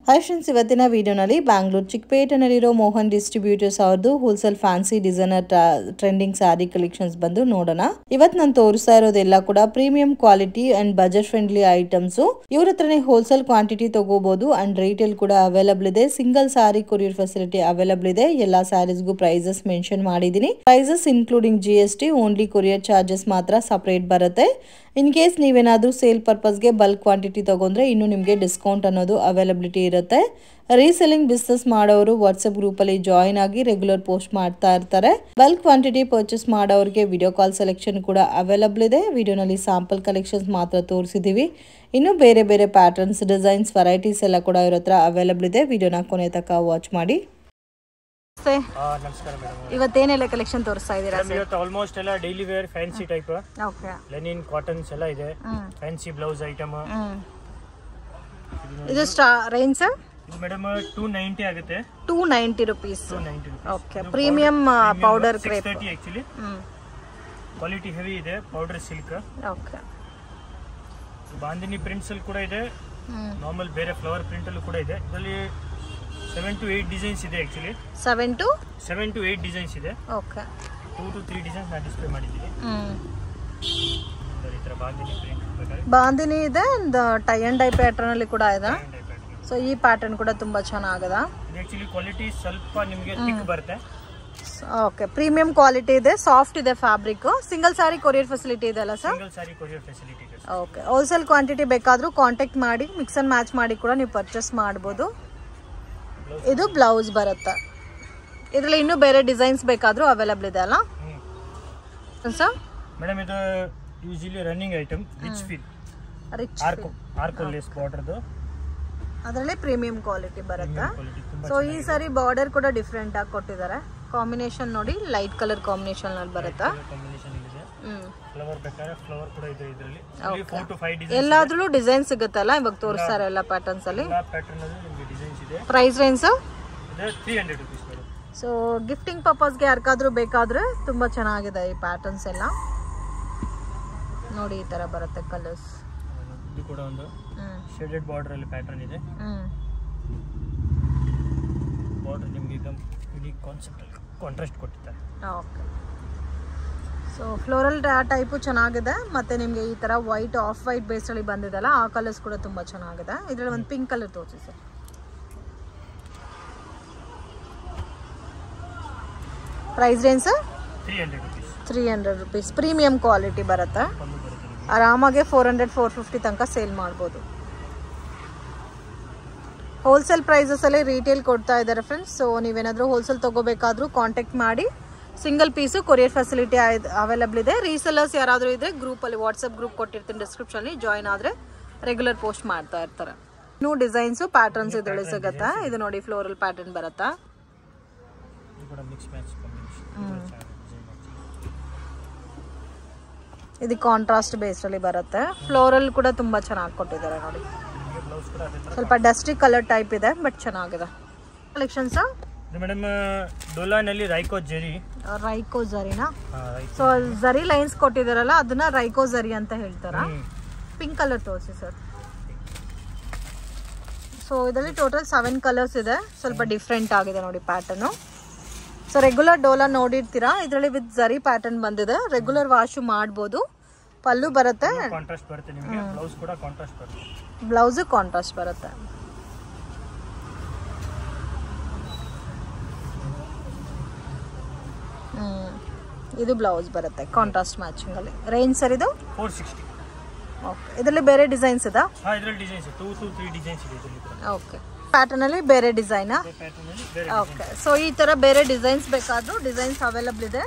Hi friends, ಇವತ್ತಿನ ವಿಡಿಯೋನಲ್ಲಿ ಬ್ಯಾಂಗ್ಳೂರ್ ಚಿಕ್ಕಪೇಟೆನಲ್ಲಿರೋ ಮೋಹನ್ ಡಿಸ್ಟ್ರಿಬ್ಯೂಟರ್ಸ್ ಅವ್ರದ್ದು wholesale fancy designer trending sari collections ಬಂದು ನೋಡೋಣ. ಇವತ್ತು ನಾನು ತೋರಿಸ್ತಾ ಇರೋದೆಲ್ಲ ಕೂಡ premium quality and budget friendly items. ಇವ್ರ ಹತ್ರನೇ ಹೋಲ್ಸೇಲ್ ಕ್ವಾಂಟಿಟಿ ತಗೋಬಹುದು ಅಂಡ್ ರಿಟೇಲ್ ಕೂಡ ಅವೈಲಬಲ್ ಇದೆ. Single sari courier facility available ಇದೆ. ಎಲ್ಲಾ ಸ್ಯಾರೀಸ್ಗೂ ಪ್ರೈಸಸ್ ಮೆನ್ಷನ್ ಮಾಡಿದೀನಿ. Prices including GST, only courier charges ಮಾತ್ರ ಸಪರೇಟ್ ಬರುತ್ತೆ. ಇನ್ ಕೇಸ್ ನೀವೇನಾದ್ರೂ ಸೇಲ್ ಪರ್ಪಸ್ಗೆ ಬಲ್ಕ್ ಕ್ವಾಂಟಿಟಿ ತಗೊಂಡ್ರೆ ಇನ್ನು ನಿಮಗೆ ಡಿಸ್ಕೌಂಟ್ ಅನ್ನೋದು ಅವೈಲಬಿಲಿಟಿ ಇರುತ್ತೆ. ರೀಸೆಲ್ಲಿಂಗ್ ಬಿಸ್ನೆಸ್ ಮಾಡೋರು ವಾಟ್ಸ್ಆಪ್ ಗ್ರೂಪ್ ಅಲ್ಲಿ ಜಾಯಿನ್ ಆಗಿ ರೆಗ್ಯುಲರ್ ಪೋಸ್ಟ್ ಮಾಡ್ತಾ ಇರ್ತಾರೆ. ಬಲ್ಕ್ ಕ್ವಾಂಟಿಟಿ ಪರ್ಚೇಸ್ ಮಾಡೋರಿಗೆ ವಿಡಿಯೋ ಕಾಲ್ ಸೆಲೆಕ್ಷನ್ ಕೂಡ ಅವೈಲಬಲ್ ಇದೆ. ವಿಡಿಯೋನಲ್ಲಿ ಸ್ಯಾಂಪಲ್ ಕಲೆಕ್ಷನ್ಸ್ ಮಾತ್ರ ತೋರಿಸಿದೀವಿ. ಇನ್ನು ಬೇರೆ ಬೇರೆ ಪ್ಯಾಟರ್ನ್ಸ್, ಡಿಸೈನ್ಸ್, ವೆರೈಟೀಸ್ ಎಲ್ಲ ಕೂಡ ಇವ್ರ ಹತ್ರ ಅವೈಲಬಲ್ ಇದೆ. ವಿಡಿಯೋನ ಕೊನೆ ತನಕ ವಾಚ್ ಮಾಡಿ. ನಮಸ್ಕಾರ ಮೇಡಮ್, ಇವತ್ತೇನೆಲ್ಲ ಕಲೆಕ್ಷನ್ ತೋರಿಸ್ತಾ ಇದ್ದೀರಾ? ಇವತ್ತು ಆಲ್ಮೋಸ್ಟ್ ಎಲ್ಲ daily wear fancy type, linen cottons ಎಲ್ಲ ಇದೆ. Fancy blouse item. ಇದು ರೇಂಜ್ ಸರ್? ಇದು ಮೇಡಮ್ 290 ಆಗುತ್ತೆ. 290 rupees. Okay, premium powder crepe. 630 actually. Quality heavy ಇದೆ. Powder silk. Okay, bandhani prints ಅಲ್ಲಿ ಕೂಡ ಇದೆ. ನಾರ್ಮಲ್ ಬೇರೆ ಫ್ಲವರ್ ಪ್ರಿಂಟ್ ಅಲ್ಲೂ ಕೂಡ ಇದೆ. ಇದರಲ್ಲಿ 7 to 8 ಡಿಸೈನ್ಸ್ ಇದೆ ಆಕ್ಚುಲಿ. 7 to 8 ಡಿಸೈನ್ಸ್ ಇದೆ. ಓಕೆ, 2 to 3 ಡಿಸೈನ್ಸ್ ನಾನು ಡಿಸ್ಪ್ಲೇ ಮಾಡಿದ್ದೀನಿ. ಈ ತರ ಬಾಂದಿನಿ ಪ್ರಿಂಟ್ ಬೇಕಾದ್ರೆ ಬಾಂದಿನಿ ಇದೆ. ಟೈ ಅಂಡ್ ಡೈ ಪ್ಯಾಟರ್ನ್ ಅಲ್ಲಿ ಕೂಡ ಇದೆ. ಸೊ ಈ ಪ್ಯಾಟರ್ನ್ ಕೂಡ ತುಂಬಾ ಚೆನ್ನಾಗಿದೆ. ಇದು ಆಕ್ಚುಲಿ ಕ್ವಾಲಿಟಿ ಸ್ವಲ್ಪ ನಿಮಗೆ ಥಿಕ್ ಬರುತ್ತೆ. ಓಕೆ, ಪ್ರೀಮಿಯಂ ಕ್ವಾಲಿಟಿ ಇದೆ. ಸಾಫ್ಟ್ ಇದೆ ಫ್ಯಾಬ್ರಿಕ್. ಸಿಂಗಲ್ ಸಾರಿ ಕೊರಿಯರ್ ಫೆಸಿಲಿಟಿ ಇದೆ ಅಲ್ಲ ಸರ್? ಸಿಂಗಲ್ ಸಾರಿ ಕೊರಿಯರ್ ಫೆಸಿಲಿಟಿ ಇದೆ. ಓಕೆ, ಹೋಲ್ಸೇಲ್ ಕ್ವಾಂಟಿಟಿ ಬೇಕಾದ್ರೂ ಕಾಂಟ್ಯಾಕ್ಟ್ ಮಾಡಿ ಮಿಕ್ಸ್ ಅಂಡ್ ಮ್ಯಾಚ್ ಮಾಡಿ ಕೂಡ ನೀವು ಪರ್ಚೇಸ್ ಮಾಡಬಹುದು. ಇದು ಬ್ಲೌಸ್ ಬರುತ್ತೆ. ಇದರಲ್ಲಿ ಇನ್ನೂ ಬೇರೆ ಡಿಸೈನ್ಸ್ ಬೇಕಾದ್ರೂ ಅವೈಲಬಲ್ ಇದೆ ಅಲ್ಲ ಸರ್? ಮೇಡಮ್ ಇದು ಯೂಶುವಲಿ ರನ್ನಿಂಗ್ ಐಟಮ್. ರಿಚ್ ಆರ್ಕೋ ಲೇಸ್ ಬಾರ್ಡರ್ದು. ಅದರಲ್ಲಿ ಪ್ರೀಮಿಯಂ ಕ್ವಾಲಿಟಿ ಬರುತ್ತೆ. ಸೊ ಈ ಸಾರಿ ಬಾರ್ಡರ್ ಕೂಡ ಡಿಫ್ರೆಂಟ್ ಆಗಿ ಕೊಟ್ಟಿದ್ದಾರೆ. ಕಾಂಬಿನೇಷನ್ ನೋಡಿ, ಲೈಟ್ ಕಲರ್ ಕಾಂಬಿನೇಷನ್ ಅಲ್ಲಿ ಬರುತ್ತೆ. ಫ್ಲವರ್ ಬೇಕಾದ್ರೆ ಫ್ಲವರ್ ಕೂಡ ಇದೆ ಇದರಲ್ಲಿ. 4 to 5 ಡಿಸೈನ್ಸ್ ಎಲ್ಲಾದ್ರೂ ಡಿಸೈನ್ ಸಿಗುತ್ತಲ್ಲ ಇವಾಗ ತೋರಿಸ್ತಾರೆ ಎಲ್ಲ ಪ್ಯಾಟರ್ನ್ಸ್ ಅಲ್ಲಿ. ಎಲ್ಲ ಪ್ಯಾಟರ್ನ್ ಅಲ್ಲಿ ನಿಮಗೆ ಡಿಸೈನ್ಸ್ ಇದೆ. ಪ್ರೈಸ್ ರೇಂಜ್ ಇದೆ 300 ರೂಪೀಸ್ ಮೇಡಮ್. ಸೊ ಗಿಫ್ಟಿಂಗ್ ಪರ್ಪಸ್ಗೆ ಯಾರಿಗಾದ್ರೂ ಬೇಕಾದ್ರೆ ತುಂಬಾ ಚೆನ್ನಾಗಿದೆ ಈ ಪ್ಯಾಟರ್ನ್ಸ್ ಎಲ್ಲ. ನೋಡಿ ಈ ತರ ಬರುತ್ತೆ ಕಲರ್ಸ್. ಇದು ಕೂಡ ಒಂದು ಶೇಡೆಡ್ ಬಾರ್ಡರ್ ಅಲ್ಲಿ ಪ್ಯಾಟರ್ನ್ ಇದೆ. ಬಾರ್ಡರ್ ನಿಮಗೆ ಇದೊಂದು ಯುನಿಕ್ ಕಾನ್ಸೆಪ್ಟ್ ಅಲ್ಲಿ ಕಾಂಟ್ರಾಸ್ಟ್ ಕೊಟ್ಟಿದ್ದಾರೆ. ಓಕೆ, ಸೊ ಫ್ಲೋರಲ್ ಟೈಪು ಚೆನ್ನಾಗಿದೆ. ಮತ್ತೆ ನಿಮಗೆ ಈ ತರ ವೈಟ್, ಆಫ್ ವೈಟ್ ಬೇಸ್ ಅಲ್ಲಿ ಬಂದಿದೆಲ್ಲ ಆ ಕಲರ್ಸ್ ಕೂಡ ತುಂಬಾ ಚೆನ್ನಾಗಿದೆ. ಇದರಲ್ಲಿ ಒಂದು ಪಿಂಕ್ ಕಲರ್ ತೋರಿಸಿ sir. Price range sir? 300 rupees. Premium quality ಬರುತ್ತೆ. ಆರಾಮಾಗಿ 400-450 ತನಕ ಸೇಲ್ ಮಾಡ್ಬೋದು. ಹೋಲ್ಸೇಲ್ ಪ್ರೈಸಸ್ ಅಲ್ಲಿ ರಿಟೇಲ್ ಕೊಡ್ತಾ ಇದ್ದಾರೆ ಫ್ರೆಂಡ್ಸ್. ಸೊ ನೀವೇನಾದ್ರೂ ಹೋಲ್ಸೇಲ್ ತಗೋಬೇಕಾದ್ರೂ ಕಾಂಟ್ಯಾಕ್ಟ್ ಮಾಡಿ. Single piece courier facility available ಇದೆ. ರೀಸೆಲ್ಲರ್ಸ್ ಯಾರಾದರೂ ಇದ್ರೆ ಗ್ರೂಪ್ ಅಲ್ಲಿ ವಾಟ್ಸ್ಆಪ್ ಗ್ರೂಪ್ ಕೊಟ್ಟಿರ್ತೀನಿ ಡಿಸ್ಕ್ರಿಪ್ಷನ್ ಅಲ್ಲಿ, ಜಾಯಿನ್ ಆದ್ರೆ ರೆಗ್ಯುಲರ್ ಪೋಸ್ಟ್ ಮಾಡ್ತಾ ಇರ್ತಾರೆ. ಇನ್ನೂ ಡಿಸೈನ್ಸ್, ಪ್ಯಾಟರ್ನ್ಸ್ ಇದರಲ್ಲಿ ಸಿಗುತ್ತಾ. ಇದು ನೋಡಿ ಫ್ಲೋರಲ್ ಪ್ಯಾಟರ್ನ್ ಬರುತ್ತಾ. ಇದು ಕಾಂಟ್ರಾಸ್ಟ್ ಬೇಸ್ ಅಲ್ಲಿ ಬರುತ್ತೆ. ಫ್ಲೋರಲ್ ಕೂಡ ತುಂಬಾ ಚೆನ್ನಾಗಿ ಕೊಟ್ಟಿದ್ದಾರೆ ನೋಡಿ. ಸ್ವಲ್ಪ ಡಸ್ಟಿ ಕಲರ್ ಟೈಪ್ ಇದೆ ಬಟ್ ಚೆನ್ನಾಗಿದೆ. ಕಲೆಕ್ಷನ್ಸ್ ಮೇಡಮ್ ಡೋಲಾನಲ್ಲಿ ರೈಕೋ ಜರಿನಾ? ಸೊ ಜರಿ ಲೈನ್ಸ್ ಕೊಟ್ಟಿದಾರಲ್ಲ ಅದನ್ನ ರೈಕೋ ಜರಿ ಅಂತ ಹೇಳ್ತಾರ. ಪಿಂಕ್ ಕಲರ್ ತೋರಿಸಿ ಸರ್. ಸೊ ಇದರಲ್ಲಿ ಟೋಟಲ್ 7 ಕಲರ್ಸ್ ಇದೆ. ಸ್ವಲ್ಪ ಡಿಫ್ರೆಂಟ್ ಆಗಿದೆ ನೋಡಿ ಪ್ಯಾಟರ್ನ್. ಸೊ ರೆಗ್ಯುಲರ್ ಡೋಲಾ ನೋಡಿರ್ತೀರಾ, ಇದರಲ್ಲಿ ವಿತ್ ಜರಿ ಪ್ಯಾಟರ್ನ್ ಬಂದಿದೆ. ರೆಗ್ಯುಲರ್ ವಾಶ್ ಮಾಡಬಹುದು. ಪಲ್ಲು ಬರುತ್ತೆ. ಕಾಂಟ್ರಾಸ್ಟ್ ಬರುತ್ತೆ ನಿಮಗೆ. ಬ್ಲೌಸ್ ಕೂಡ ಕಾಂಟ್ರಾಸ್ಟ್ ಬರುತ್ತೆ. ಬ್ಲೌಸ್ ಕಾಂಟ್ರಾಸ್ಟ್ ಬರುತ್ತೆ. ಇದು ಬ್ಲೌಸ್ ಬರುತ್ತೆ ಕಾಂಟ್ರಾಸ್ಟ್ ಮ್ಯಾಚಿಂಗ್ ಅಲ್ಲಿ. ರೇಂಜ್ ಸರ್ ಇದು 460. ಓಕೆ, ಇದರಲ್ಲಿ ಬೇರೆ ಡಿಸೈನ್ಸ್ ಇದೆ? ಹಾ, ಇದರಲ್ಲಿ ಡಿಸೈನ್ಸ್ 2 to 3 ಡಿಸೈನ್ಸ್ ಇದೆ ಇದರಲ್ಲಿ. ಓಕೆ, ಪ್ಯಾಟರ್ನ್ ಅಲ್ಲಿ ಬೇರೆ ಡಿಸೈನ್. ಓಕೆ, ಸೊ ಈ ತರ ಬೇರೆ ಡಿಸೈನ್ಸ್ ಬೇಕಾದ್ರೂ ಡಿಸೈನ್ಸ್ ಅವೈಲಬಲ್ ಇದೆ.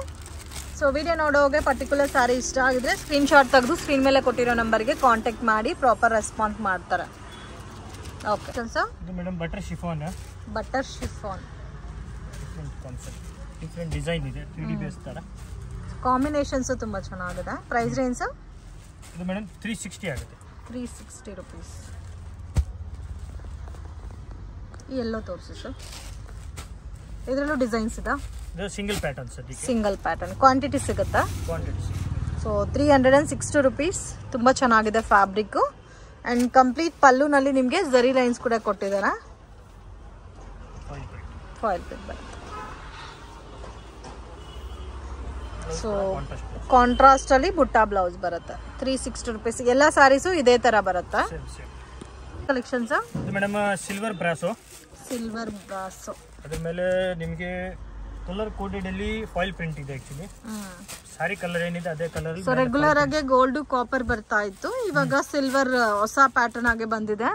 ಸೊ ವಿಡಿಯೋ ನೋಡೋಗೆ ಪರ್ಟಿಕ್ಯುಲರ್ ಸಾರಿ ಇಷ್ಟ ಆಗಿದ್ರೆ ಸ್ಕ್ರೀನ್ ಶಾಟ್ ತೆಗೆದು ಸ್ಕ್ರೀನ್ ಮೇಲೆ ಕೊಟ್ಟಿರೋ ನಂಬರ್ಗೆ ಕಾಂಟ್ಯಾಕ್ಟ್ ಮಾಡಿ ಪ್ರಾಪರ್ ರೆಸ್ಪಾನ್ಸ್ ಮಾಡ್ತಾರೆ. ಓಕೆ ಸರ್, ಇದು madam butter chiffon. Different concept, different design ಇದೆ. 3D ಬೇಸ್ ತರ ಕಾಂಬಿನೇಷನ್ಸ್ ತುಂಬಾ ಚೆನ್ನಾಗಿದೆ. ಪ್ರೈಸ್ ರೇಂಜ್ ಇದು ಮೇಡಮ್ 360 ಆಗುತ್ತೆ. 360 ರೂಪೀಸ್. ಈ ಎಲ್ಲೋ ತೋರಿಸಿ ಸರ್. ಇದರಲ್ಲೂ ಡಿಸೈನ್ಸ್ ಇದೆ. ಇದು single pattern sir. Single pattern. Quantity ಸಿಗುತ್ತಾ? ಕ್ವಾಂಟಿಟಿ. So 360 rupees. ತುಂಬ ಚೆನ್ನಾಗಿದೆ ಫ್ಯಾಬ್ರಿಕ್. ಆ್ಯಂಡ್ ಕಂಪ್ಲೀಟ್ ಪಲ್ಲುನಲ್ಲಿ ನಿಮಗೆ ಝರಿ ಲೈನ್ಸ್ ಕೂಡ ಕೊಟ್ಟಿದ್ದಾರೆ. ಫಾಯಿಲ್ ಪ್ರಿಂಟ್ ಬರುತ್ತೆ. ಸೊ ಕಾಂಟ್ರಾಸ್ಟ್ ಅಲ್ಲಿ ಬುಟ್ಟ ಬ್ಲೌಸ್ ಬರುತ್ತೆ. 360 rupees. ಎಲ್ಲ ಸ್ಯಾರೀಸು ಇದೇ ತರ ಬರುತ್ತಾ? Collections madam silver brasso. ಅದ್ರ ಮೇಲೆ ನಿಮಗೆ ಕಲರ್ ಕೋಡೆಡ್ ಅಲ್ಲಿ ಫಾಯಿಲ್ ಪ್ರಿಂಟ್ ಇದೆ. ಆಕ್ಚುಲಿ ಸಾರಿ ಕಲರ್ ಏನಿದೆ ಅದೇ ಕಲರ್. ಸೊ ರೆಗ್ಯುಲರ್ ಆಗಿ ಗೋಲ್ಡ್ ಕಾಪರ್ ಬರ್ತಾ ಇತ್ತು, ಇವಾಗ ಸಿಲ್ವರ್ ಹೊಸ ಪ್ಯಾಟರ್ನ್ ಆಗಿ ಬಂದಿದೆ.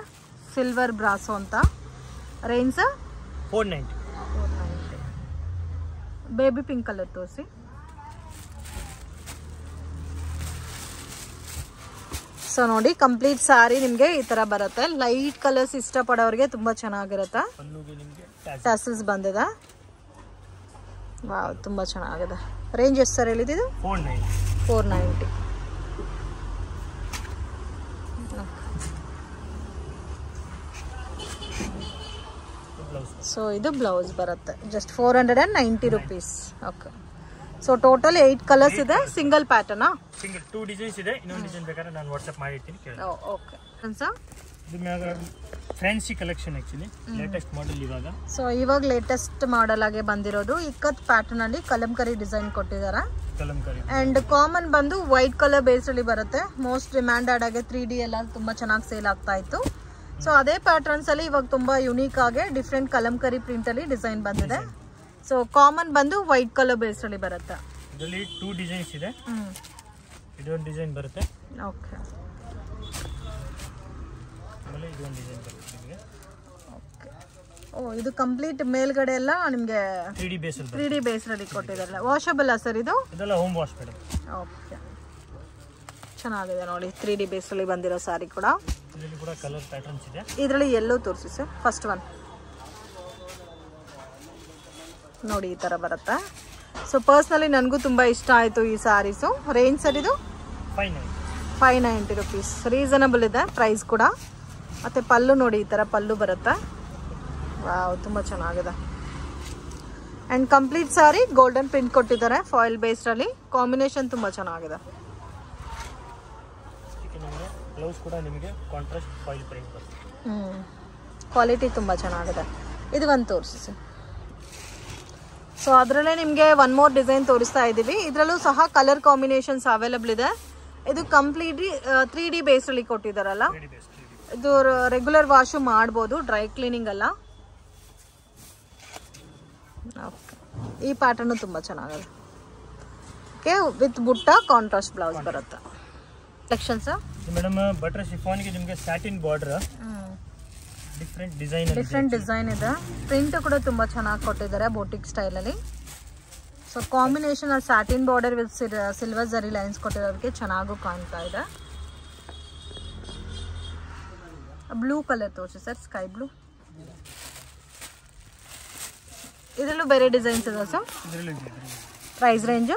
ಸಿಲ್ವರ್ ಬ್ರಾಸೋ ಅಂತ. ರೇಂಜ್ 490. ಬೇಬಿ ಪಿಂಕ್ ಕಲರ್ ತೋರಿಸಿ. ಸೊ ನೋಡಿ ಕಂಪ್ಲೀಟ್ ಸಾರಿ ನಿಮಗೆ ಈ ತರ ಬರುತ್ತೆ. ಲೈಟ್ ಕಲರ್ಸ್ ಇಷ್ಟಪಡೋರಿಗೆ ತುಂಬಾ ಚೆನ್ನಾಗಿರುತ್ತೆ. ಟ್ಯಾಸಲ್ಸ್ ಬಂದಿದೆ. ವಾವ್, ತುಂಬಾ ಚೆನ್ನಾಗಿದೆ. ರೇಂಜ್ ಎಷ್ಟು ಸರ್ ಹೇಳಿದ್ದು? 490. ಸೊ ಇದು ಬ್ಲೌಸ್ ಬರುತ್ತೆ. Just 490 rupees. Okay. So total 8 colours ಇದೆ. Single pattern? ಸಿಂಗಲ್ 2 ಡಿಸೈನ್ಸ್ ಇದೆ. ಇನ್ನೊಂದು ಡಿಸೈನ್ ಬೇಕಾದ್ರೆ ನಾನು ವಾಟ್ಸ್ಆಪ್ ಮಾಡಿರ್ತೀನಿ, ಕೇಳಿ. Okay sir. ಇದು ಮ್ಯಾಗ fancy collection actually latest model ಇವಾಗ. ಸೊ ಇವಾಗ ಲೇಟೆಸ್ಟ್ ಮಾಡೆಲ್ ಆಗಿ ಬಂದಿರೋದು ಇಕ್ಕತ್ ಪ್ಯಾಟರ್ನ್ ಅಲ್ಲಿ ಕಲಂಕರಿ ಡಿಸೈನ್ ಕೊಟ್ಟಿದ್ದಾರೆ. ಅಂಡ್ ಕಾಮನ್ ಬಂದು ವೈಟ್ ಕಲರ್ ಬೇಸ್ ಅಲ್ಲಿ ಬರುತ್ತೆ. ಮೋಸ್ಟ್ ಡಿಮ್ಯಾಂಡೆಡ್ ಆಗಿ 3D ಎಲ್ಲ ತುಂಬಾ ಚೆನ್ನಾಗಿ ಸೇಲ್ ಆಗ್ತಾ ಇತ್ತು. ಸೊ ಅದೇ ಪ್ಯಾಟರ್ನ್ಸ್ ಅಲ್ಲಿ ಇವಾಗ ತುಂಬಾ ಯುನೀಕ್ ಆಗಿ ಡಿಫ್ರೆಂಟ್ ಕಲಂಕರಿ ಪ್ರಿಂಟ್ ಅಲ್ಲಿ ಡಿಸೈನ್ ಬಂದಿದೆ. ಸೊ ಕಾಮನ್ ಬಂದು ವೈಟ್ ಕಲರ್ ಬೇಸ್ ಅಲ್ಲಿ ಬರುತ್ತೆ. ಇದರಲ್ಲಿ 2 ಡಿಸೈನ್ಸ್ ಇದೆ. ಇದೊಂದು ಡಿಸೈನ್ ಬರುತ್ತೆ. ಓಕೆ. ಆಮೇಲೆ ಇದೊಂದು ಡಿಸೈನ್ ಬರುತ್ತೆ ನಿಮಗೆ. ಓಕೆ. ಓ, ಇದು ಕಂಪ್ಲೀಟ್ ಮೇಲ್ಗಡೆ ಎಲ್ಲ ನಿಮಗೆ 3D ಬೇಸ್ ಅಲ್ಲಿ ಕೊಟ್ಟಿದ್ದಾರೆ. ವಾಷಬಲ್ ಸರ್ ಇದು? ಇದೆಲ್ಲ ಹೋಮ್ ವಾಶ್ ಮೇಡಮ್. ಓಕೆ, ಚೆನ್ನಾಗಿದೆ ನೋಡಿ. 3D ಬೇಸ್ ಅಲ್ಲಿ ಬಂದಿರೋ ಸಾರಿ ಕೂಡ. ಇದರಲ್ಲಿ ಕೂಡ ಕಲರ್ ಪ್ಯಾಟರ್ನ್ಸ್ ಇದೆ. ಇದರಲ್ಲಿ ಎಲ್ಲೋ ತೋರಿಸಿ ಸರ್. ಫಸ್ಟ್ ಒನ್ ನೋಡಿ, ಈ ತರ ಬರುತ್ತೆ. ಸೊ ಪರ್ಸ್ನಲಿ ನನಗೂ ತುಂಬಾ ಇಷ್ಟ ಆಯಿತು ಈ ಸ್ಯಾರೀಸು. ರೇಂಜ್ ಸರ್ ಇದು? 590 rupees. ರೀಸನಬಲ್ ಇದೆ ಪ್ರೈಸ್ ಕೂಡ. ಮತ್ತೆ ಪಲ್ಲು ನೋಡಿ, ಈ ತರ ಪಲ್ಲು ಬರುತ್ತೆ. ವಾವ್, ತುಂಬಾ ಚೆನ್ನಾಗಿದೆ. And complete sorry golden print ಕೊಟ್ಟಿದ್ದಾರೆ ಫಾಯಿಲ್ ಬೇಸ್ಡ್ ಅಲ್ಲಿ. ಕಾಂಬಿನೇಷನ್ ತುಂಬಾ ಚೆನ್ನಾಗಿದೆ. ಬ್ಲೌಸ್ ಕೂಡ ನಿಮಗೆ ಕಾಂಟ್ರಾಸ್ಟ್ ಫಾಯಿಲ್ ಪ್ರಿಂಟ್ ಬರುತ್ತೆ. ಕ್ವಾಲಿಟಿ ತುಂಬಾ ಚೆನ್ನಾಗಿದೆ. ಇದು ಒಂದು ತೋರಿಸಿ ಸರ್. ಸೊ ಅದರಲ್ಲೇ ನಿಮಗೆ ಒನ್ ಮೋರ್ ಡಿಸೈನ್ ತೋರಿಸ್ತಾ ಇದ್ದೀವಿ. ಇದರಲ್ಲೂ ಸಹ ಕಲರ್ ಕಾಂಬಿನೇಷನ್ಸ್ ಅವೈಲಬಲ್ ಇದೆ. ಇದು ಕಂಪ್ಲೀಟ್ಲಿ 3D ಬೇಸ್ ಅಲ್ಲಿ ಕೊಟ್ಟಿದ್ದಾರಲ್ಲ. ಇದು ರೆಗ್ಯುಲರ್ ವಾಶು ಮಾಡ್ಬೋದು, ಡ್ರೈ ಕ್ಲೀನಿಂಗ್ ಅಲ್ಲ. ಓಕೆ, ಈ ಪ್ಯಾಟರ್ನು ತುಂಬ ಚೆನ್ನಾಗಿದೆ. Okay, with butta contrast blouse ಬರುತ್ತೆ. ಕಲೆಕ್ಷನ್ಸ್ ಮೇಡಮ್ ಬಟರ್ ಶಿಫಾನ್ಗೆ ನಿಮಗೆ ಸ್ಯಾಟಿನ್ ಬಾರ್ಡರ್, ಡಿಫ್ರೆಂಟ್ ಡಿಸೈನ್ ಇದೆ. ಪ್ರಿಂಟ್ ಕೂಡ ತುಂಬಾ ಚೆನ್ನಾಗಿ ಕೊಟ್ಟಿದ್ದಾರೆ ಬೋಟಿಕ್ ಸ್ಟೈಲ್ ಅಲ್ಲಿ. So combination satin border with silver zari lines ಕೊಟ್ಟಿರೋದಕ್ಕೆ ಚೆನ್ನಾಗೂ ಕಾಣ್ತಾ ಇದೆ. ಬ್ಲೂ ಕಲರ್ ತೋರಿಸಿ ಸರ್, ಸ್ಕೈ ಬ್ಲೂ. ಇದರಲ್ಲೂ ಬೇರೆ ಡಿಸೈನ್ಸ್ ಇದೆ sir. Price range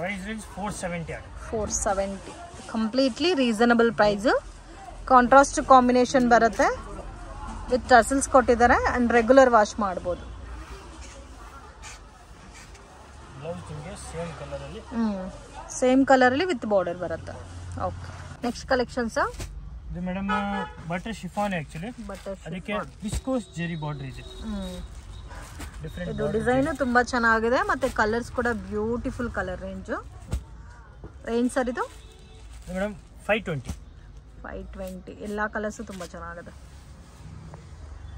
470. Completely reasonable price. Contrast combination ಬರುತ್ತೆ. ವಿತ್ ಟಸಲ್ಸ್ ಕೊಟ್ಟಿದ್ದಾರೆ ಅಂಡ್ ರೆಗ್ಯುಲರ್ ವಾಶ್ ಮಾಡ್ಬೋದು. ಸೇಮ್ ಕಲರ್ ಅಲ್ಲಿ ವಿತ್ ಬಾರ್ಡರ್ ಬರುತ್ತೆ. ಓಕೆ, ನೆಕ್ಸ್ಟ್ ಕಲೆಕ್ಷನ್ಸ್ ಇದು ಮೇಡಮ್ ಬಟರ್ ಶಿಫಾನ್ ಆಕ್ಚುಲಿ. ಅದಕ್ಕೆ ವಿಸ್ಕೋಸ್ ಜೆರಿ ಬಾರ್ಡರ್ ಇದೆ. ಇದು ಡಿಸೈನ್ ತುಂಬಾ ಚೆನ್ನಾಗಿದೆ ಮತ್ತೆ ಕಲರ್ಸ್ ಕೂಡ ಬ್ಯೂಟಿಫುಲ್ ಕಲರ್. ರೇಂಜ್ ಸರ್ ಇದು ಮೇಡಮ್ 520. ಎಲ್ಲ ಕಲರ್ಸು ತುಂಬಾ ಚೆನ್ನಾಗಿದೆ.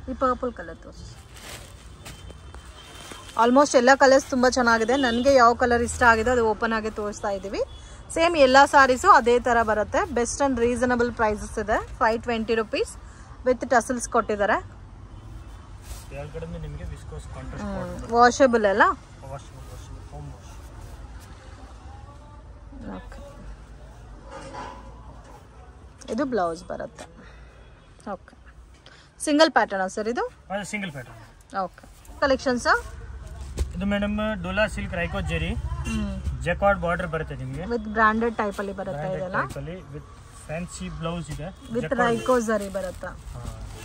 ಈ ಪರ್ಪಲ್ ಕಲರ್ ತೋರಿಸಿ. ಆಲ್ಮೋಸ್ಟ್ ಎಲ್ಲ ಕಲರ್ಸ್ ತುಂಬ ಚೆನ್ನಾಗಿದೆ. ನನಗೆ ಯಾವ ಕಲರ್ ಇಷ್ಟ ಆಗಿದೆ ಅದು ಓಪನ್ ಆಗಿ ತೋರಿಸ್ತಾ ಇದ್ದೀವಿ. ಸೇಮ್ ಎಲ್ಲ ಸಾರೀಸು ಅದೇ ಥರ ಬರುತ್ತೆ. ಬೆಸ್ಟ್ ಆ್ಯಂಡ್ ರೀಸನಬಲ್ ಪ್ರೈಸಸ್ ಇದೆ. 520 rupees ವಿತ್ ಟಸಲ್ಸ್ ಕೊಟ್ಟಿದ್ದಾರೆ. ವಾಷಬಲ್ ಅಲ್ಲ? ಓಕೆ, ಇದು ಬ್ಲೌಸ್ ಬರುತ್ತೆ. ಓಕೆ, ಸಿಂಗಲ್ ಪ್ಯಾಟರ್ನ್ ಸರ್ ಇದು? Single pattern. ಓಕೆ, ಕಲೆಕ್ಷನ್ಸ್ ಇದು ಮೇಡಮ್ ಡೋಲಾ ಸಿಲ್ಕ್ ರೈಕೋ ಜೆರಿ ಜಕಾರ್ಡ್ ಬಾರ್ಡರ್ ಬರುತ್ತೆ ನಿಮಗೆ. ವಿತ್ ಬ್ರಾಂಡೆಡ್ ಟೈಪ್ ಅಲ್ಲಿ ಬರುತ್ತೆ ಇದೆಲ್ಲ. ವಿತ್ ಫ್ಯಾನ್ಸಿ ಬ್ಲೌಸ್ ಇದೆ. ವಿತ್ ರೈಕೋ ಜರಿ ಬರುತ್ತೆ.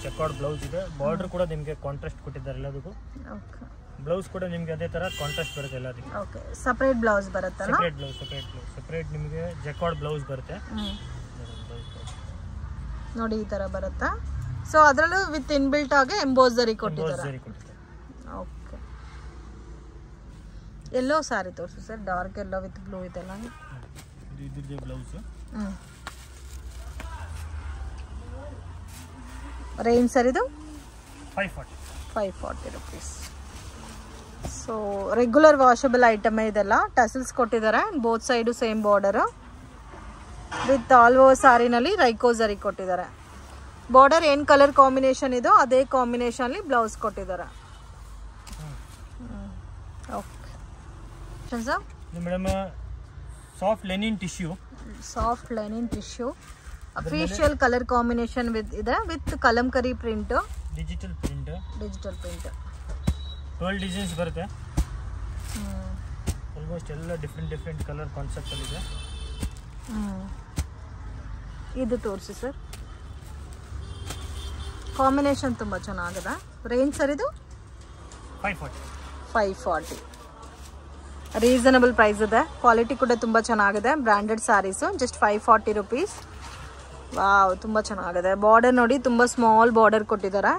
ಜಕಾರ್ಡ್ ಬ್ಲೌಸ್ ಇದೆ. ಬಾರ್ಡರ್ ಕೂಡ ನಿಮಗೆ ಕಾಂಟ್ರಾಸ್ಟ್ ಕೊಟ್ಟಿದ್ದಾರೆ ಎಲ್ಲದಕ್ಕೂ. ಓಕೆ, ಬ್ಲೌಸ್ ಕೂಡ ನಿಮಗೆ ಅದೇ ತರ ಕಾಂಟ್ರಾಸ್ಟ್ ಬರುತ್ತೆ ಎಲ್ಲದಕ್ಕೆ. ಓಕೆ, ಸಪರೇಟ್ ಬ್ಲೌಸ್ ಬರುತ್ತಲ್ಲ? ಸಪರೇಟ್ ನಿಮಗೆ ಜಕಾರ್ಡ್ ಬ್ಲೌಸ್ ಬರುತ್ತೆ. ನೋಡಿ ಈ ತರ ಬರುತ್ತಾ. ಸೊ ಅದರಲ್ಲೂ ವಿತ್ ಇನ್ಬಿಲ್ಟ್ ಆಗಿ ಎಂಬೋಸರಿ ಕೊಟ್ಟಿದ್ದಾರೆ. ಓಕೆ, ಎಲ್ಲೋ ಸಾರಿ ತೋರಿಸಿ sir, dark yellow with blue ಇದೆಲ್ಲ. ಇದು ಬ್ಲೌಸ್. ರೇಂಜ್ ಸರ್ ಇದು 540 rupees. So regular washable item ಇದೆಲ್ಲ. ಟಸಲ್ಸ್ ಕೊಟ್ಟಿದ್ದಾರೆ, both side same border with all over ಸಾರಿನಲ್ಲಿ ರೈಕೋಸರಿ ಕೊಟ್ಟಿದ್ದಾರೆ. ಬಾರ್ಡರ್ ಏನು ಕಲರ್ ಕಾಂಬಿನೇಷನ್ ಇದೋ ಅದೇ ಕಾಂಬಿನೇಷನ್ಲಿ ಬ್ಲೌಸ್ ಕೊಟ್ಟಿದ್ದಾರೆ. Okay sir, madam soft linen tissue official colour combination ಇದೆ with kalamkari print, digital print 12 designs ಬರುತ್ತೆ. ಆಲ್ಮೋಸ್ಟ್ ಎಲ್ಲ ಡಿಫ್ರೆಂಟ್ ಕಲರ್ ಕಾನ್ಸೆಪ್ಟ್ ಅಲ್ಲಿ ಇದೆ. ಇದು ತೋರಿಸಿ ಸರ್, ಕಾಂಬಿನೇಷನ್ ತುಂಬ ಚೆನ್ನಾಗಿದೆ. ರೇಂಜ್ ಸರ್ ಇದು 540. ರೀಸನಬಲ್ ಪ್ರೈಸ್ ಇದೆ, ಕ್ವಾಲಿಟಿ ಕೂಡ ತುಂಬ ಚೆನ್ನಾಗಿದೆ. Branded saris just 540 rupees. Wow, ತುಂಬ ಚೆನ್ನಾಗಿದೆ. ಬಾರ್ಡರ್ ನೋಡಿ, ತುಂಬ ಸ್ಮಾಲ್ ಬಾರ್ಡರ್ ಕೊಟ್ಟಿದ್ದಾರೆ.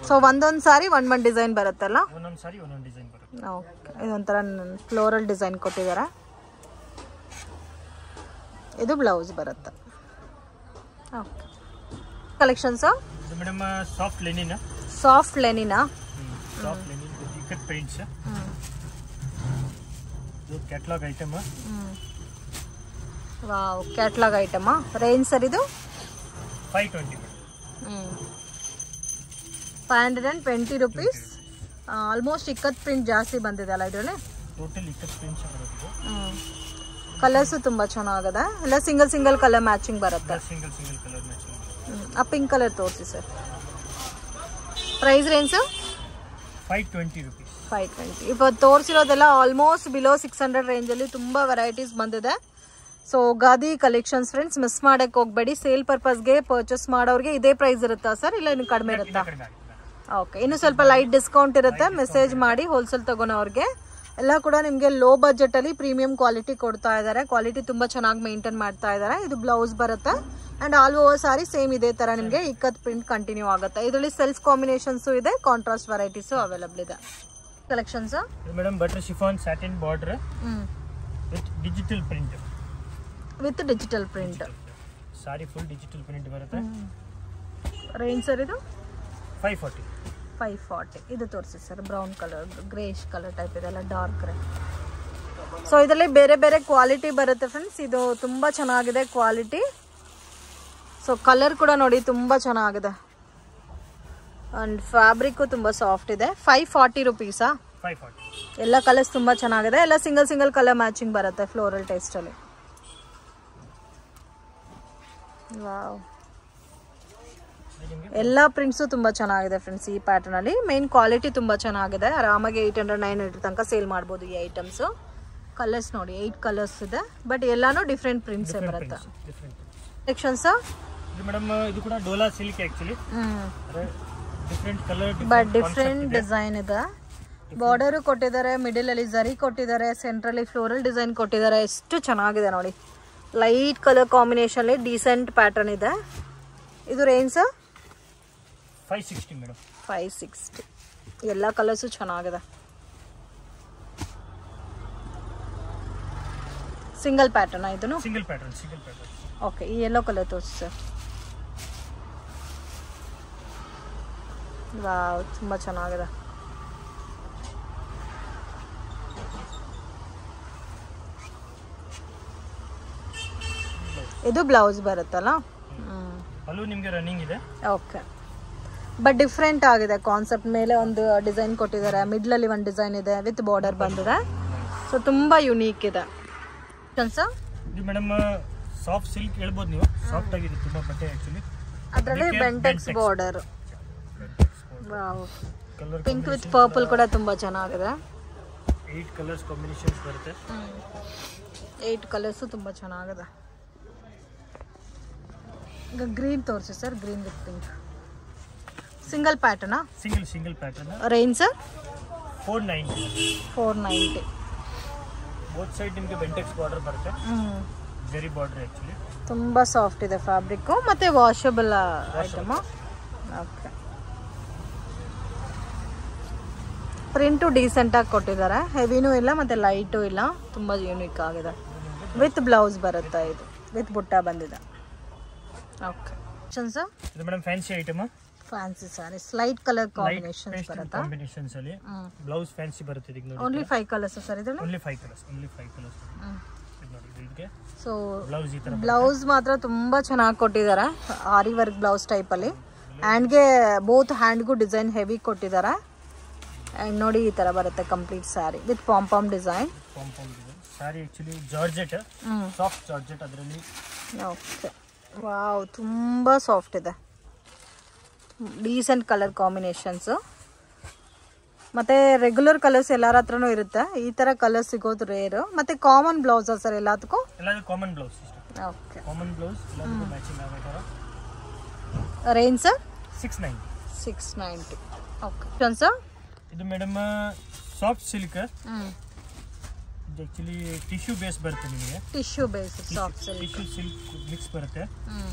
ಸೊ ಒಂದೊಂದು ಸಾರಿ ಒಂದೊಂದು ಡಿಸೈನ್ ಬರುತ್ತಲ್ಲ. ಓಕೆ, ಇದೊಂಥರ ಫ್ಲೋರಲ್ ಡಿಸೈನ್ ಕೊಟ್ಟಿದ್ದಾರೆ. ಇದು ಬ್ಲೌಸ್ ಬರುತ್ತೆ. Okay, collections madam soft linen ikat prints. ಇದು catalogue item. Wow, catalogue item. Range sir ಇದು 520. 520 rupees. ಆಲ್ಮೋಸ್ಟ್ ಇಕ್ಕತ್ ಪ್ರಿಂಟ್ ಜಾಸ್ತಿ ಬಂದಿದೆ ಅಲ್ಲ ಇದರಲ್ಲಿ. ಟೋಟಲ್ ಇಕ್ಕತ್ ಪ್ರಿಂಟ್ಸ್ ಬರುತ್ತೆ. ಕಲರ್ಸ್ ತುಂಬಾ ಚೆನ್ನಾಗಿದೆ, ಎಲ್ಲ ಸಿಂಗಲ್ ಕಲರ್ ಮ್ಯಾಚಿಂಗ್ ಬರುತ್ತೆ. Single colour matching. ಆ ಪಿಂಕ್ ಕಲರ್ ತೋರಿಸಿ ಸರ್. Price range 520 rupees. 520. ಇವತ್ತು ತೋರಿಸಿರೋದೆಲ್ಲ ಆಲ್ಮೋಸ್ಟ್ ಬಿಲೋ 600 ರೇಂಜಲ್ಲಿ ತುಂಬ ವೆರೈಟೀಸ್ ಬಂದಿದೆ. ಸೊ ಗಾದಿ ಕಲೆಕ್ಷನ್ಸ್ ಫ್ರೆಂಡ್ಸ್, ಮಿಸ್ ಮಾಡಕ್ಕೆ ಹೋಗಬೇಡಿ. ಸೇಲ್ ಪರ್ಪಸ್ಗೆ ಪರ್ಚೇಸ್ ಮಾಡೋರಿಗೆ ಇದೇ ಪ್ರೈಸ್ ಇರುತ್ತಾ ಸರ್, ಇಲ್ಲ ಇನ್ನು ಕಡಿಮೆ ಇರುತ್ತಾ? ಓಕೆ, ಇನ್ನು ಸ್ವಲ್ಪ ಲೈಟ್ ಡಿಸ್ಕೌಂಟ್ ಇರುತ್ತೆ. ಮೆಸೇಜ್ ಮಾಡಿ ಹೋಲ್ಸೇಲ್ ತಗೊಳೋರಿಗೆ. ಎಲ್ಲ ಕೂಡ ನಿಮಗೆ ಲೋ ಬಜೆಟಲ್ಲಿ ಪ್ರೀಮಿಯಂ ಕ್ವಾಲಿಟಿ ಕೊಡ್ತಾ ಇದ್ದಾರೆ. ಕ್ವಾಲಿಟಿ ತುಂಬ ಚೆನ್ನಾಗಿ ಮೇಂಟೈನ್ ಮಾಡ್ತಾ ಇದ್ದಾರೆ. ಇದು ಬ್ಲೌಸ್ ಬರುತ್ತೆ and all over sari same ಇದೇ ಥರ ನಿಮಗೆ ಇಕ್ಕತ್ ಪ್ರಿಂಟ್ ಕಂಟಿನ್ಯೂ ಆಗುತ್ತೆ. ಇದರಲ್ಲಿ ಸೆಲ್ಸ್ ಕಾಂಬಿನೇಷನ್ಸು ಇದೆ, ಕಾಂಟ್ರಾಸ್ಟ್ ವೆರೈಟೀಸು ಅವೈಲಬಲ್ ಇದೆ. Collections madam butter chiffon satin border with digital print. Sari full digital print ಬರುತ್ತೆ. ರೇಂಜ್ ಸರ್ ಇದು 540. ಇದು ತೋರಿಸಿ ಸರ್, brown colour, greyish colour type ಇದೆಲ್ಲ ಡಾರ್ಕ್ ಗ್ರೇ. ಸೊ ಇದರಲ್ಲಿ ಬೇರೆ ಕ್ವಾಲಿಟಿ ಬರುತ್ತೆ ಫ್ರೆಂಡ್ಸ್. ಇದು ತುಂಬ ಚೆನ್ನಾಗಿದೆ ಕ್ವಾಲಿಟಿ. ಸೊ ಕಲರ್ ಕೂಡ ನೋಡಿ ತುಂಬ ಚೆನ್ನಾಗಿದೆ ಆ್ಯಂಡ್ ಫ್ಯಾಬ್ರಿಕ್ಕು ತುಂಬ ಸಾಫ್ಟ್ ಇದೆ. 540 rupees. ಎಲ್ಲ ಕಲರ್ಸ್ ತುಂಬ ಚೆನ್ನಾಗಿದೆ. ಎಲ್ಲ ಸಿಂಗಲ್ ಕಲರ್ ಮ್ಯಾಚಿಂಗ್ ಬರುತ್ತೆ ಫ್ಲೋರಲ್ ಟೇಸ್ಟಲ್ಲಿ. ವಾವ್, ಎಲ್ಲ ಪ್ರಿಂಟ್ಸು ತುಂಬ ಚೆನ್ನಾಗಿದೆ ಫ್ರೆಂಡ್ಸ್. ಈ ಪ್ಯಾಟರ್ನಲ್ಲಿ ಮೇನ್ ಕ್ವಾಲಿಟಿ ತುಂಬ ಚೆನ್ನಾಗಿದೆ. ಆರಾಮಾಗಿ 800-900 ತನಕ ಸೇಲ್ ಮಾಡ್ಬೋದು ಈ ಐಟಮ್ಸು. ಕಲರ್ಸ್ ನೋಡಿ, 8 ಕಲರ್ಸ್ ಇದೆ, ಬಟ್ ಎಲ್ಲಾನು ಡಿಫ್ರೆಂಟ್ ಪ್ರಿಂಟ್ಸ್ ಬರುತ್ತೆ. ಸೆಕ್ಷನ್ಸ್ ಮೇಡಮ್ ಇದು ಕೂಡ Dhola silk actually. Different colour but different design ಇದೆ. ಬಾರ್ಡರು ಕೊಟ್ಟಿದ್ದಾರೆ, ಮಿಡಲ್ ಅಲ್ಲಿ ಜರಿ ಕೊಟ್ಟಿದ್ದಾರೆ, ಸೆಂಟ್ರಲ್ಲಿ ಫ್ಲೋರಲ್ ಡಿಸೈನ್ ಕೊಟ್ಟಿದ್ದಾರೆ. ಎಷ್ಟು ಚೆನ್ನಾಗಿದೆ ನೋಡಿ. Light colour combination decent pattern ಇದೆ. ಇದು ರೇಂಜ್ 560 ಮೇಡಮ್. 560. ಎಲ್ಲ ಕಲರ್ಸು ಚೆನ್ನಾಗಿದೆ. ಸಿಂಗಲ್ ಪ್ಯಾಟರ್ನ್ ಇದನ್ನು. Single pattern. ಓಕೆ, ಈ ಯೆಲ್ಲೋ ಕಲರ್ ತೋರಿಸಿ ಸರ್. ವಾವ್, ತುಂಬ ಚೆನ್ನಾಗಿದೆ. ಇದು ಬ್ಲೌಸ್ ಬರುತ್ತಲ್ಲ. ಅಲ್ಲೂ ನಿಮಗೆ ರನ್ನಿಂಗ್ ಇದೆ. ಓಕೆ, ಬಟ್ ಡಿಫ್ರೆಂಟ್ ಆಗಿದೆ ಕಾನ್ಸೆಪ್ಟ್. ಮೇಲೆ ಒಂದು ಡಿಸೈನ್ ಕೊಟ್ಟಿದ್ದಾರೆ, ಮಿಡ್ಲಲ್ಲಿ ಒಂದು ಡಿಸೈನ್ ಇದೆ ವಿತ್ ಬಾರ್ಡರ್ ಬಂದಿದೆ. ಸೊ ತುಂಬ ಯುನೀಕ್ ಇದೆ. ಇದು ಮೇಡಮ್ ಸಾಫ್ಟ್ ಸಿಲ್ಕ್ ಹೇಳ್ಬೋದು ನೀವು. ಸಾಫ್ಟ್ ಆಗಿದೆ ತುಂಬಾ ಬಟ್ಟೆ ಆಕ್ಚುಲಿ. ಅದರಲ್ಲಿ Bentex border. Wow, pink with purple ಕೂಡ ತುಂಬ ಚೆನ್ನಾಗಿದೆ. 8 ಕಲರ್ಸ್ ಕಾಂಬಿನೇಷನ್ಸ್ ಬರುತ್ತೆ. 8 ಕಲರ್ಸು ತುಂಬ ಚೆನ್ನಾಗಿದೆ. ಈಗ ಗ್ರೀನ್ ತೋರಿಸಿ sir, green with pink. Single ಪ್ಯಾಟರ್ನಾ? Single pattern. Range 490. Both side ನಿಮಗೆ ಬೆಂಟೆಕ್ಸ್ ಬಾರ್ಡರ್ ಬರುತ್ತೆ. ಜರಿ ಬಾರ್ಡರ್ ಆಕ್ಚುಲಿ ತುಂಬಾ ಸಾಫ್ಟ್ ಇದೆ ಫ್ಯಾಬ್ರಿಕ್ ಮತ್ತೆ washable item. Okay, print decent ಆಗಿ ಕೊಟ್ಟಿದ್ದಾರೆ, ಹೆವಿನೂ ಇಲ್ಲ ಮತ್ತೆ ಲೈಟು ಇಲ್ಲ, ತುಂಬಾ ಯೂನಿಕ್ ಆಗಿದೆ. ವಿತ್ ಬ್ಲೌಸ್ ಬರುತ್ತೆ, ಇದು ವಿತ್ ಬುಟ್ಟ ಬಂದಿದೆ. ಓಕೆ, ಇದು ಮೇಡಮ್ ಫ್ಯಾನ್ಸಿ ಐಟಮ್, ಫ್ಯಾನ್ಸಿ ಸಾರಿ ಲೈಟ್ ಕಲರ್ ಕಾಂಬಿನೇಷನ್ಸ್ ಬರುತ್ತೆ. ಕಾಂಬಿನೇಷನ್ಸ್ ಅಲ್ಲಿ ಬ್ಲೌಸ್ ಫ್ಯಾನ್ಸಿ ಬರುತ್ತೆ. ಇದಕ್ಕೆ ನೋಡಿ ಓನ್ಲಿ 5 ಕಲರ್ಸ್ ಸರ್ ಇದರಲ್ಲಿ. ಓನ್ಲಿ 5 ಕಲರ್ಸ್ ನೋಡಿ. ಇದಕ್ಕೆ ಸೊ ಬ್ಲೌಸ್ ಈ ತರ ಬ್ಲೌಸ್ ಮಾತ್ರ ತುಂಬಾ ಚೆನ್ನಾಗಿ ಕೊಟ್ಟಿದ್ದಾರೆ, ಆರಿ ವರ್ಕ್ ಬ್ಲೌಸ್ ಟೈಪ್ ಅಲ್ಲಿ. ಹ್ಯಾಂಡ್ಗೆ ಬೋತ್ ಹ್ಯಾಂಡ್ಗೂ ಡಿಸೈನ್ ಹೆವಿ ಕೊಟ್ಟಿದ್ದಾರೆ. ಅಂಡ್ ನೋಡಿ ಈ ತರ ಬರುತ್ತೆ complete sari with pompom design. Sari actually georgette, soft georgette ಅದರಲ್ಲಿ. ಓಕೆ, ವಾವ್ ತುಂಬಾ ಸಾಫ್ಟ್ ಇದೆ, ಡೀಸೆಂಟ್ ಕಲರ್ ಕಾಂಬಿನೇಷನ್ಸ್. ಮತ್ತೆ ರೆಗ್ಯುಲರ್ ಕಲರ್ಸ್ ಎಲ್ಲಾರ ಹತ್ರನೂ ಇರುತ್ತೆ, ಈ ತರ ಕಲರ್ ಸಿಗೋದು ರೇರ್. ಮತ್ತೆ ಕಾಮನ್ ಬ್ಲೌಸ್ ಸರ್ ಎಲ್ಲದಕ್ಕೂ? ಎಲ್ಲದೂ common blouse. Okay, common blouse ಎಲ್ಲದಕ್ಕೂ ಮ್ಯಾಚಿಂಗ್ ಆಗೋ ತರ. Range sir 690. ಓಕೆ ಸರ್, ಇದು ಮೇಡಮ್ ಸಾಫ್ಟ್ ಸಿಲ್ಕ್. ಇದು ಆಕ್ಚುಲಿ ಟಿಶ್ಯೂ ಬೇಸ್ ಬರುತ್ತೆ ನಿಮಗೆ. Tissue base soft silk, tissue silk mix ಬರುತ್ತೆ.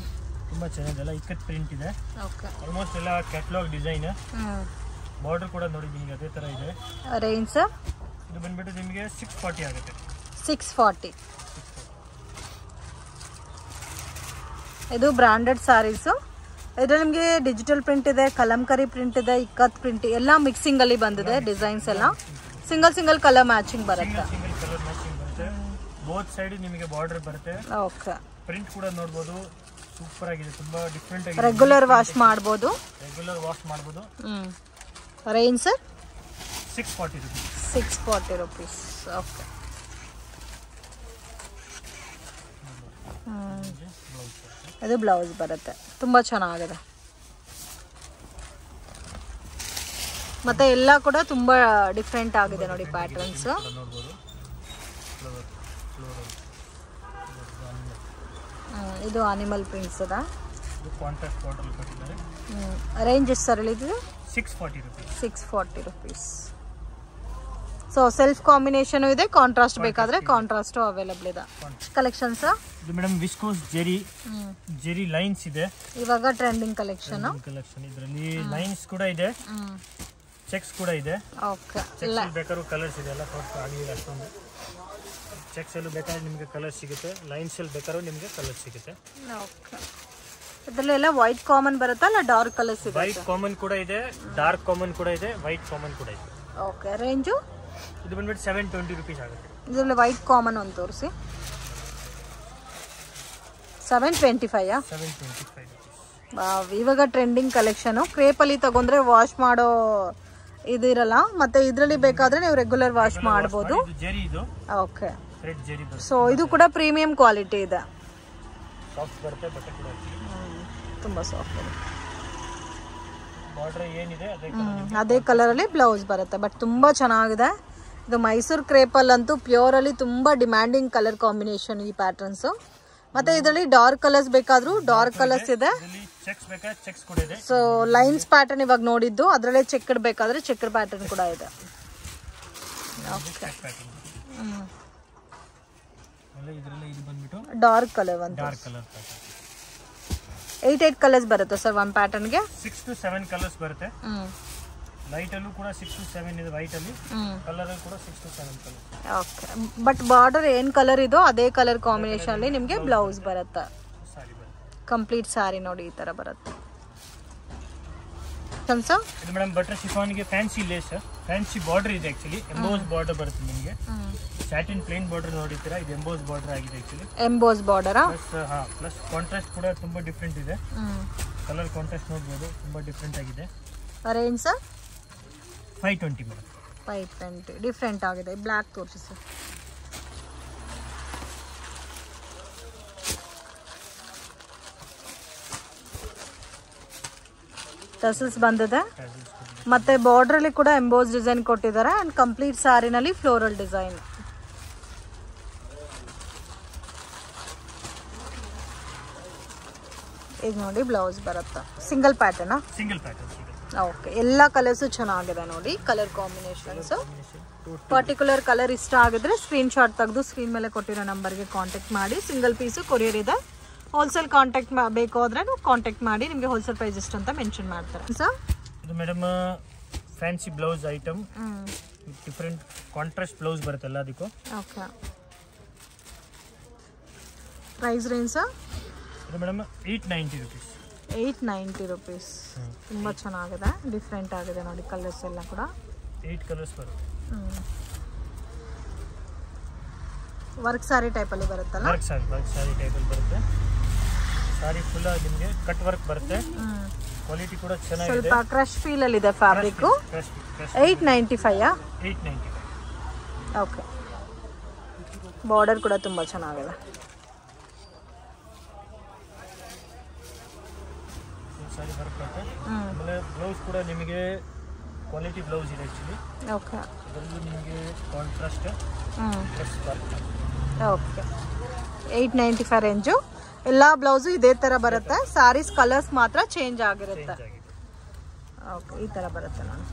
ತುಂಬಾ ಚೆನ್ನಾಗಿದೆಲ್ಲ, ಇಕ್ಕತ್ ಪ್ರಿಂಟ್ ಇದೆ. ಓಕೆ, ಆಲ್ಮೋಸ್ಟ್ ಎಲ್ಲ ಕ್ಯಾಟಲಾಗ್ ಡಿಸೈನ್. ಬಾರ್ಡರ್ ಕೂಡ ನೋಡಿ ನಿಮಗೆ ಅದೇ ತರ ಇದೆ. Range sir? ಇದು ಬಂದ್ಬಿಟ್ಟು ನಿಮಗೆ 640 ಆಗುತ್ತೆ. 640. ಇದು ಬ್ರಾಂಡೆಡ್ ಸ್ಯಾರೀಸ್. ಇದ್ರಲ್ಲಿ ನಿಮಗೆ ಡಿಜಿಟಲ್ ಪ್ರಿಂಟ್ ಇದೆ, ಕಲಂಕರಿ ಪ್ರಿಂಟ್ ಇದೆ, ಇಕ್ಕತ್ ಪ್ರಿಂಟ್ ಎಲ್ಲ ಮಿಕ್ಸಿಂಗ್ ಅಲ್ಲಿ ಬಂದಿದೆ. ಡಿಸೈನ್ಸ್ ಎಲ್ಲ ಸಿಂಗಲ್ ಕಲರ್ ಮ್ಯಾಚಿಂಗ್ ಬರುತ್ತೆ. ಸಿಂಗಲ್ ಕಲರ್ ಮ್ಯಾಚಿಂಗ್ ಬರುತ್ತೆ. ಬೋತ್ ಸೈಡ್ ನಿಮಗೆ ಬಾರ್ಡರ್ ಬರುತ್ತೆ. ಓಕೆ, ಪ್ರಿಂಟ್ ಕೂಡ ನೋಡಬಹುದು, ಸೂಪರ್ ಆಗಿದೆ, ತುಂಬಾ ಡಿಫರೆಂಟ್ ಆಗಿದೆ. ರೆಗ್ಯುಲರ್ ವಾಶ್ ಮಾಡಬಹುದು. Range sir? 640 rupees. 640 rupees. Okay, ಇದು ಬ್ಲೌಸ್ ಬರುತ್ತೆ, ತುಂಬಾ ಚೆನ್ನಾಗಿದೆ. ಮತ್ತೆ ಎಲ್ಲ ಕೂಡ ತುಂಬಾ ಡಿಫ್ರೆಂಟ್ ಆಗಿದೆ ನೋಡಿ ಪ್ಯಾಟರ್ನ್ಸ್. ಇದು ಅನಿಮಲ್ ಪ್ರಿಂಟ್ಸ್ ಅದ. ಕಾಂಟ್ರಾಸ್ಟ್ ಬಾರ್ಡರ್ ಕೊಟ್ಟಿದ್ದಾರೆ. ರೇಂಜ್ ಎಷ್ಟು ಸರ್ ಇದು? 640 rupees. 640 rupees. So self combination ಇದೆ, ಕಾಂಟ್ರಾಸ್ಟ್ ಬೇಕಾದ್ರೆ ಕಾಂಟ್ರಾಸ್ಟ್ ಅವೈಲೇಬಲ್ ಇದೆ. ಕಲೆಕ್ಷನ್ಸ್ ಇದು ಮೇಡಮ್ ವಿಸ್ಕೋಸ್ ಜೆರಿ ಲೈನ್ಸ್ ಇದೆ, ಇವಾಗ ಟ್ರೆಂಡಿಂಗ್ ಕಲೆಕ್ಷನ್. ಇದರಲ್ಲಿ ಲೈನ್ಸ್ ಕೂಡ ಇದೆ, ಚೆಕ್ಸ್ ಕೂಡ ಇದೆ. ಓಕೆ, ಬೇಕಾದ್ರೂ ಕಲರ್ಸ್ ಇದೆ, ಎಲ್ಲ ತೋರಿಸ್ತಾ ಆಗಿಲ್ಲ ಅಷ್ಟೊಂದು. ಚೆಕ್ಸ್ ಅಲ್ಲಿ ಬೇಕಾದ್ರೆ ನಿಮಗೆ ಕಲರ್ ಸಿಗುತ್ತೆ, ಲೈನ್ಸ್ ಅಲ್ಲಿ ಬೇಕಾದ್ರೂ ನಿಮಗೆ ಕಲರ್ ಸಿಗುತ್ತೆ. ಓಕೆ, ಇದರಲ್ಲೆಲ್ಲ ವೈಟ್ ಕಾಮನ್ ಬರುತ್ತಾ ಅಲ್ಲ ಡಾರ್ಕ್ ಕಲರ್ಸ್ ಇದೆ? ವೈಟ್ ಕಾಮನ್ ಕೂಡ ಇದೆ, ಡಾರ್ಕ್ ಕಾಮನ್ ಕೂಡ ಇದೆ, ವೈಟ್ ಕಾಮನ್ ಕೂಡ ಇದೆ. Okay, range? ಇದು ಬಂದ್ಬಿಟ್ಟು 720 rupees ಆಗುತ್ತೆ. ಇದರಲ್ಲಿ ವೈಟ್ ಕಾಮನ್ ಒಂದು ತೋರಿಸಿ. 725. 725 rupees. ಇವಾಗ ಟ್ರೆಂಡಿಂಗ್ ಕಲೆಕ್ಷನ್. ಕ್ರೇಪಲ್ಲಿ ತಗೊಂಡ್ರೆ ವಾಶ್ ಮಾಡೋ ಇದಿರಲ್ಲ, ಮತ್ತೆ ಇದರಲ್ಲಿ ಬೇಕಾದ್ರೆ ನೀವು ರೆಗ್ಯುಲರ್ ವಾಶ್ ಮಾಡಬಹುದು. ಓಕೆ, ಸೊ ಇದು ಕೂಡ ಪ್ರೀಮಿಯಂ ಕ್ವಾಲಿಟಿ ಇದೆ. ಸಾಫ್ಟ್ ಬರುತ್ತೆ, ಬಟ್ಟೆ ಕೂಡ ತುಂಬಾ ಸಾಫ್ಟ್ ಇದೆ. ಬಾರ್ಡರ್ ಏನಿದೆ ಅದೇ ಕಲರ್ ಅಲ್ಲಿ ಬ್ಲೌಸ್ ಬರುತ್ತೆ, ಬಟ್ ತುಂಬಾ ಚೆನ್ನಾಗಿದೆ. ಇದು ಮೈಸೂರು ಕ್ರೇಪಲ್ ಅಂತೂ ಪ್ಯೂರ್ ಅಲ್ಲಿ ತುಂಬಾ ಡಿಮ್ಯಾಂಡಿಂಗ್ ಕಲರ್ ಕಾಂಬಿನೇಷನ್ ಈ ಪ್ಯಾಟರ್ನ್ಸ್. ಮತ್ತೆ ಇದರಲ್ಲಿ ಡಾರ್ಕ್ ಕಲರ್ಸ್ ಬೇಕಾದ್ರೂ ಡಾರ್ಕ್ ಕಲರ್ಸ್ ಇದೆ. ಸೊ ಲೈನ್ಸ್ ಪ್ಯಾಟರ್ನ್ ಇವಾಗ ನೋಡಿದ್ದು, ಅದರಲ್ಲೇ ಚೆಕ್ಡ್ ಬೇಕಾದ್ರೆ ಚೆಕ್ಡ್ ಪ್ಯಾಟರ್ನ್ ಕೂಡ ಇದೆ. ಡಾರ್ಕ್ ಕಲರ್ ಒಂದು 8 ಕಲರ್ಸ್ ಬರುತ್ತೆ ಸರ್ ಒಂದು ಪ್ಯಾಟರ್ನ್ ಗೆ. 6 to 7 ಕಲರ್ಸ್ ಬರುತ್ತೆ. ಲೈಟ್ ಅಲ್ಲೂ ಕೂಡ 6 to 7 ಇದೆ, ವೈಟ್ ಅಲ್ಲಿ ಕಲರ್ ಅಲ್ಲಿ ಕೂಡ 6 to 7 colour. Okay, but border ಏನ್ ಕಲರ್ ಇದೋ ಅದೇ ಕಲರ್ ಕಾಂಬಿನೇಷನ್ ಅಲ್ಲಿ ನಿಮಗೆ ಬ್ಲೌಸ್ ಬರುತ್ತೆ. ಕಂಪ್ಲೀಟ್ ಸಾರಿ ನೋಡಿ ಈ ತರ ಬರುತ್ತೆ. ಇದು ಮೇಡಮ್ ಬಟರ್ ಶಿಫಾನ್ ಗೆ ಫ್ಯಾನ್ಸಿ ಲೇಸ್, ಫ್ಯಾನ್ಸಿ ಬಾರ್ಡರ್ ಇದೆ. ಆಕ್ಚುಲಿ ಎಂಬೋಸ್ ಬಾರ್ಡರ್ ಬರುತ್ತೆ ನಿಮಗೆ. ಸ್ಯಾಟಿನ್ ಪ್ಲೇನ್ ಬಾರ್ಡರ್ ನೋಡಿರ್ತೀರಾ, ಇದು ಎಂಬೋಸ್ ಬಾರ್ಡರ್ ಆಗಿದೆ actually. Emboss border plus contrast ಕೂಡ ತುಂಬಾ ಡಿಫರೆಂಟ್ ಇದೆ. ಕಲರ್ ಕಾಂಟ್ರಾಸ್ಟ್ ನೋಡಬಹುದು, ತುಂಬಾ ಡಿಫರೆಂಟ್ ಆಗಿದೆ. Range sir? 520 ಮೇಡಮ್. 520 ಡಿಫರೆಂಟ್ ಆಗಿದೆ. ಬ್ಲಾಕ್ ತೋರಿಸಿ ಸರ್. ಟಸಲ್ಸ್ ಬಂದಿದೆ, ಮತ್ತೆ ಬಾರ್ಡರ್ ಅಲ್ಲಿ ಕೂಡ ಎಂಬೋಸ್ ಡಿಸೈನ್ ಕೊಟ್ಟಿದ್ದಾರೆ. ಅಂಡ್ ಕಂಪ್ಲೀಟ್ ಸಾರಿನಲ್ಲಿ ಫ್ಲೋರಲ್ ಡಿಸೈನ್. ಇದು ನೋಡಿ ಬ್ಲೌಸ್ ಬರುತ್ತೆ. Single pattern. Single pattern. Okay, ಎಲ್ಲ ಕಲರ್ಸು ಚೆನ್ನಾಗಿದೆ ನೋಡಿ, ಕಲರ್ ಕಾಂಬಿನೇಷನ್ಸು. ಪರ್ಟಿಕ್ಯುಲರ್ ಕಲರ್ ಇಷ್ಟ ಆಗಿದ್ರೆ ಸ್ಕ್ರೀನ್ಶಾಟ್ ತೆಗೆದು ಸ್ಕ್ರೀನ್ ಮೇಲೆ ಕೊಟ್ಟಿರೋ ನಂಬರ್ಗೆ ಕಾಂಟ್ಯಾಕ್ಟ್ ಮಾಡಿ. ಸಿಂಗಲ್ ಪೀಸು ಕೊರಿಯರ್ ಇದೆ. ಹೋಲ್ಸೇಲ್ ಕಾಂಟ್ಯಾಕ್ಟ್ ಬೇಕು ಅಂದರೆ ಕಾಂಟ್ಯಾಕ್ಟ್ ಮಾಡಿ, ನಿಮಗೆ ಹೋಲ್ಸೇಲ್ ಪ್ರೈಸ್ ಎಷ್ಟು ಅಂತ ಮೆನ್ಷನ್ ಮಾಡ್ತಾರೆ. ಸರ್ ಇದು madam fancy blouse item, different contrast blouse ಬರುತ್ತಲ್ಲ ಅದಕ್ಕೂ. Okay, price range sir? ಇದು ಮೇಡಮ್ 890 rupees. 890 rupees. ತುಂಬ ಚೆನ್ನಾಗಿದೆ, ಡಿಫ್ರೆಂಟ್ ಆಗಿದೆ ನೋಡಿ, ಕಲರ್ಸ್ ಎಲ್ಲ ಕೂಡ 8 ಕಲರ್ಸ್ ಬರುತ್ತೆ. ವರ್ಕ್ ಸಾರಿ ಟೈಪಲ್ಲಿ ಬರುತ್ತಲ್ಲ? ವರ್ಕ್ ಸಾರಿ ಟೈಪಲ್ಲಿ ಬರುತ್ತೆ. ಸಾರಿ ಫುಲ್ ನಿಮಗೆ ಕಟ್ ವರ್ಕ್ ಬರುತ್ತೆ. ಕ್ವಾಲಿಟಿ ಕೂಡ ಚೆನ್ನಾಗಿದೆ, ಸ್ವಲ್ಪ ಕ್ರಶ್ ಫೀಲ್ ಅಲ್ಲಿ ಇದೆ ಫ್ಯಾಬ್ರಿಕ್. 895. 890. ಓಕೆ, ಬಾರ್ಡರ್ ಕೂಡ ತುಂಬ ಚೆನ್ನಾಗಿದೆ. ಸಾರಿ ವರ್ಕ್ ಬರುತ್ತೆ. ಆಮೇಲೆ ಬ್ಲೌಸ್ ಕೂಡ ನಿಮಗೆ ಕ್ವಾಲಿಟಿ ಬ್ಲೌಸ್ ಇದೆ ಆ್ಯಕ್ಚುಲಿ. ಓಕೆ, ಅದರಲ್ಲಿ ನಿಮಗೆ contrast plus work. Okay, 895 range. ಎಲ್ಲ ಬ್ಲೌಸು ಇದೇ ಥರ ಬರುತ್ತೆ, ಸಾರೀಸ್ ಕಲರ್ಸ್ ಮಾತ್ರ ಚೇಂಜ್ ಆಗಿರುತ್ತೆ. ಓಕೆ, ಈ ಥರ ಬರುತ್ತೆ ನಾನು.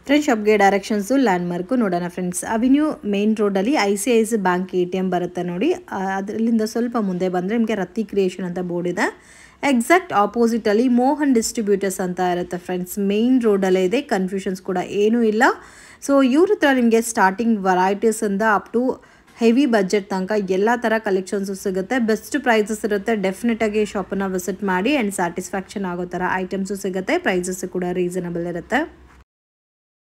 ಫ್ರೆಂಡ್ಸ್, ಶಾಪ್ಗೆ ಡೈರೆಕ್ಷನ್ಸು ಲ್ಯಾಂಡ್ಮಾರ್ಕು ನೋಡೋಣ ಫ್ರೆಂಡ್ಸ್. ಅವೆನ್ಯೂ ಮೇನ್ ರೋಡಲ್ಲಿ ICICI ಬ್ಯಾಂಕ್ ATM ಬರುತ್ತೆ ನೋಡಿ, ಅದರಲ್ಲಿಂದ ಸ್ವಲ್ಪ ಮುಂದೆ ಬಂದರೆ ನಿಮಗೆ ರತ್ತಿ ಕ್ರಿಯೇಷನ್ ಅಂತ ಬೋರ್ಡ್ ಇದೆ. ಎಕ್ಸಾಕ್ಟ್ ಆಪೋಸಿಟಲ್ಲಿ ಮೋಹನ್ ಡಿಸ್ಟ್ರಿಬ್ಯೂಟರ್ಸ್ ಅಂತ ಇರುತ್ತೆ ಫ್ರೆಂಡ್ಸ್. ಮೇನ್ ರೋಡಲ್ಲೇ ಇದೆ, ಕನ್ಫ್ಯೂಷನ್ಸ್ ಕೂಡ ಏನೂ ಇಲ್ಲ. ಸೊ ಇವ್ರ ಹತ್ರ ನಿಮಗೆ ಸ್ಟಾರ್ಟಿಂಗ್ ವೆರೈಟೀಸಿಂದ ಅಪ್ ಟು ಹೆವಿ ಬಜೆಟ್ ತನಕ ಎಲ್ಲ ಥರ ಕಲೆಕ್ಷನ್ಸು ಸಿಗುತ್ತೆ. ಬೆಸ್ಟ್ ಪ್ರೈಸಸ್ ಇರುತ್ತೆ. ಡೆಫಿನೆಟಾಗಿ ಶಾಪನ್ನು ವಿಸಿಟ್ ಮಾಡಿ ಆ್ಯಂಡ್ ಸ್ಯಾಟಿಸ್ಫ್ಯಾಕ್ಷನ್ ಆಗೋ ಥರ ಐಟಮ್ಸು ಸಿಗುತ್ತೆ. ಪ್ರೈಸಸ್ಸು ಕೂಡ ರೀಸನಬಲ್ ಇರುತ್ತೆ.